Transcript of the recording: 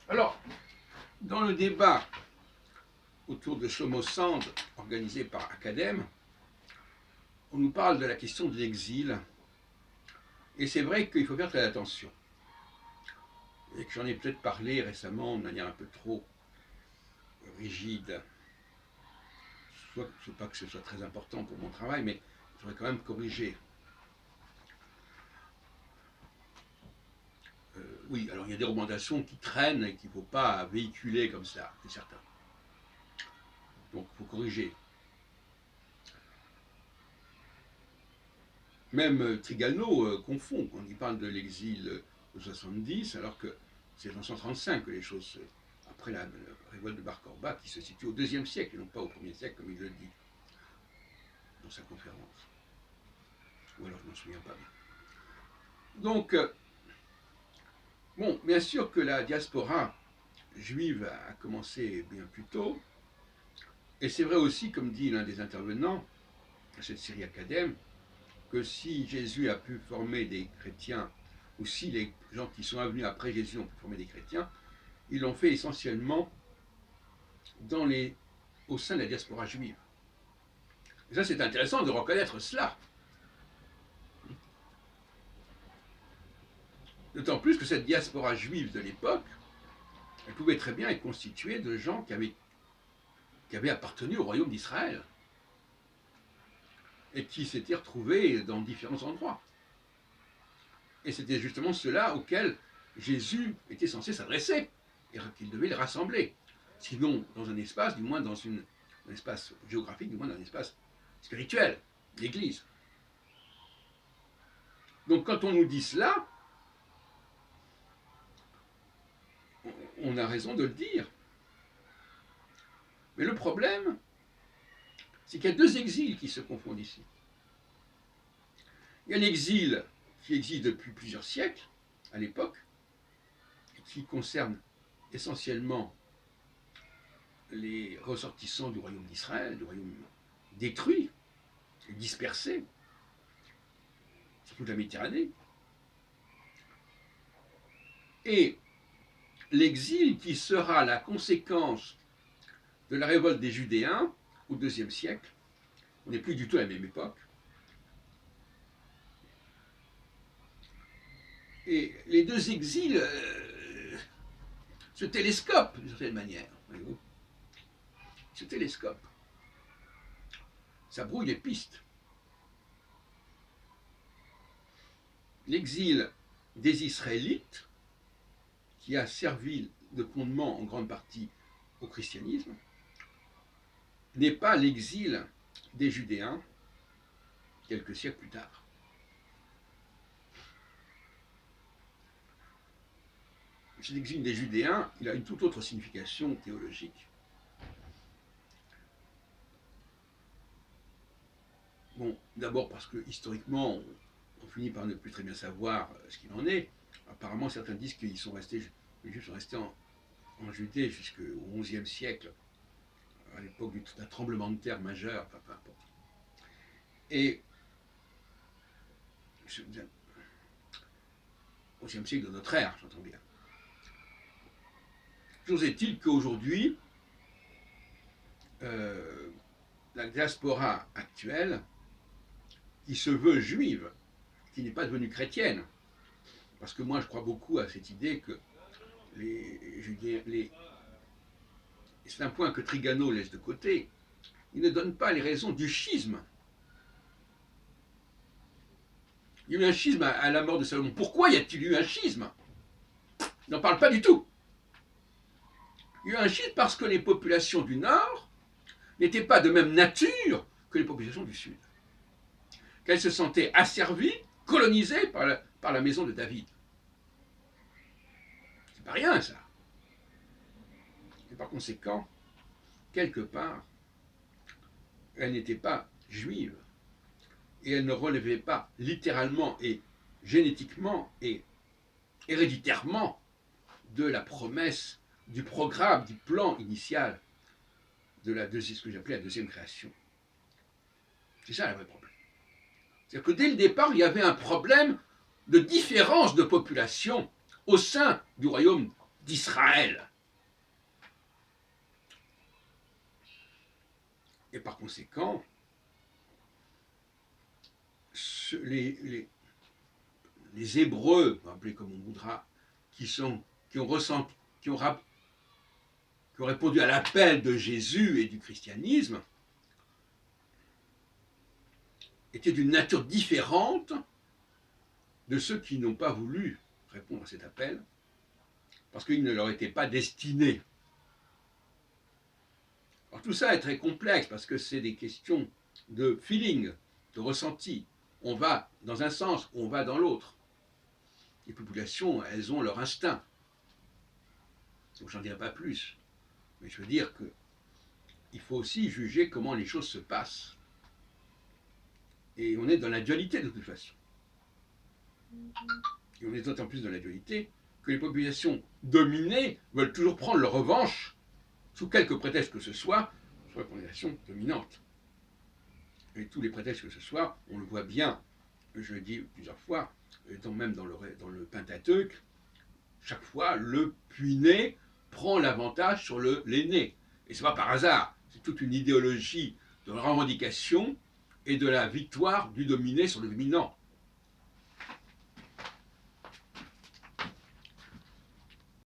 Alors, dans le débat autour de Shlomo Sand, organisé par Academ, on nous parle de la question de l'exil. Et c'est vrai qu'il faut faire très attention. Et que j'en ai peut-être parlé récemment de manière un peu trop rigide. Soit, je ne sais pas que ce soit très important pour mon travail, mais je voudrais quand même corriger. Oui, alors il y a des recommandations qui traînent et qu'il ne faut pas véhiculer comme ça, c'est certain. Donc il faut corriger. Même Trigano confond quand il parle de l'exil de 70, alors que c'est en 135 que les choses, après la révolte de Bar Korba, qui se situe au IIe siècle et non pas au 1er siècle, comme il le dit dans sa conférence. Ou alors je ne m'en souviens pas bien. Donc, bon, bien sûr que la diaspora juive a commencé bien plus tôt, et c'est vrai aussi, comme dit l'un des intervenants à cette série Acadème, que si Jésus a pu former des chrétiens, ou si les gens qui sont venus après Jésus ont pu former des chrétiens, ils l'ont fait essentiellement au sein de la diaspora juive. Et ça, c'est intéressant de reconnaître cela. D'autant plus que cette diaspora juive de l'époque, elle pouvait très bien être constituée de gens qui avaient appartenu au royaume d'Israël et qui s'étaient retrouvés dans différents endroits. Et c'était justement ceux-là auxquels Jésus était censé s'adresser et qu'il devait les rassembler. Sinon, dans un espace, du moins dans un espace géographique, du moins dans un espace spirituel, l'Église. Donc quand on nous dit cela, on a raison de le dire. Mais le problème, c'est qu'il y a deux exils qui se confondent ici. Il y a l'exil qui existe depuis plusieurs siècles, à l'époque, et qui concerne essentiellement les ressortissants du royaume d'Israël, du royaume détruit, dispersé, sur toute la Méditerranée. Et l'exil qui sera la conséquence de la révolte des Judéens au IIe siècle, on n'est plus du tout à la même époque. Et les deux exils se télescopent d'une certaine manière. Voyez-vous, se télescopent. Ça brouille les pistes. L'exil des Israélites, qui a servi de fondement en grande partie au christianisme, n'est pas l'exil des Judéens quelques siècles plus tard. L'exil des Judéens, il a une toute autre signification théologique. Bon, d'abord parce que historiquement, on finit par ne plus très bien savoir ce qu'il en est. Apparemment, certains disent qu'ils sont restés, les Juifs sont restés en Judée jusqu'au XIe siècle, à l'époque d'un tremblement de terre majeur, enfin peu importe. Et au XIe siècle de notre ère, j'entends bien. Toujours est-il qu'aujourd'hui, la diaspora actuelle, qui se veut juive, qui n'est pas devenue chrétienne, parce que moi je crois beaucoup à cette idée que les Judéens, c'est un point que Trigano laisse de côté, il ne donne pas les raisons du schisme. Il y a eu un schisme à la mort de Salomon. Pourquoi y a-t-il eu un schisme? Il n'en parle pas du tout. Il y a eu un schisme parce que les populations du Nord n'étaient pas de même nature que les populations du Sud. Qu'elles se sentaient asservies, colonisées par la maison de David. C'est pas rien, ça. Et par conséquent, quelque part, elles n'étaient pas juives. Et elles ne relevaient pas littéralement et génétiquement et héréditairement de la promesse, du programme, du plan initial de ce que j'appelais la deuxième création. C'est ça le vrai problème. C'est-à-dire que dès le départ, il y avait un problème de différence de population au sein du royaume d'Israël. Et par conséquent, les Hébreux, appelés comme on voudra, qui ont répondu à l'appel de Jésus et du christianisme, étaient d'une nature différente de ceux qui n'ont pas voulu répondre à cet appel, parce qu'il ne leur était pas destiné. Alors tout ça est très complexe, parce que c'est des questions de feeling, de ressenti. On va dans un sens, on va dans l'autre. Les populations, elles ont leur instinct. Donc j'en dirai pas plus. Mais je veux dire qu'il faut aussi juger comment les choses se passent. Et on est dans la dualité de toute façon. Et on est d'autant plus dans la dualité que les populations dominées veulent toujours prendre leur revanche, sous quelque prétexte que ce soit, sur la population dominante. Et tous les prétextes que ce soit, on le voit bien, je l'ai dit plusieurs fois, même dans le Pentateuque, chaque fois, le puîné prend l'avantage sur l'aîné. Et ce n'est pas par hasard, c'est toute une idéologie de revendication et de la victoire du dominé sur le dominant.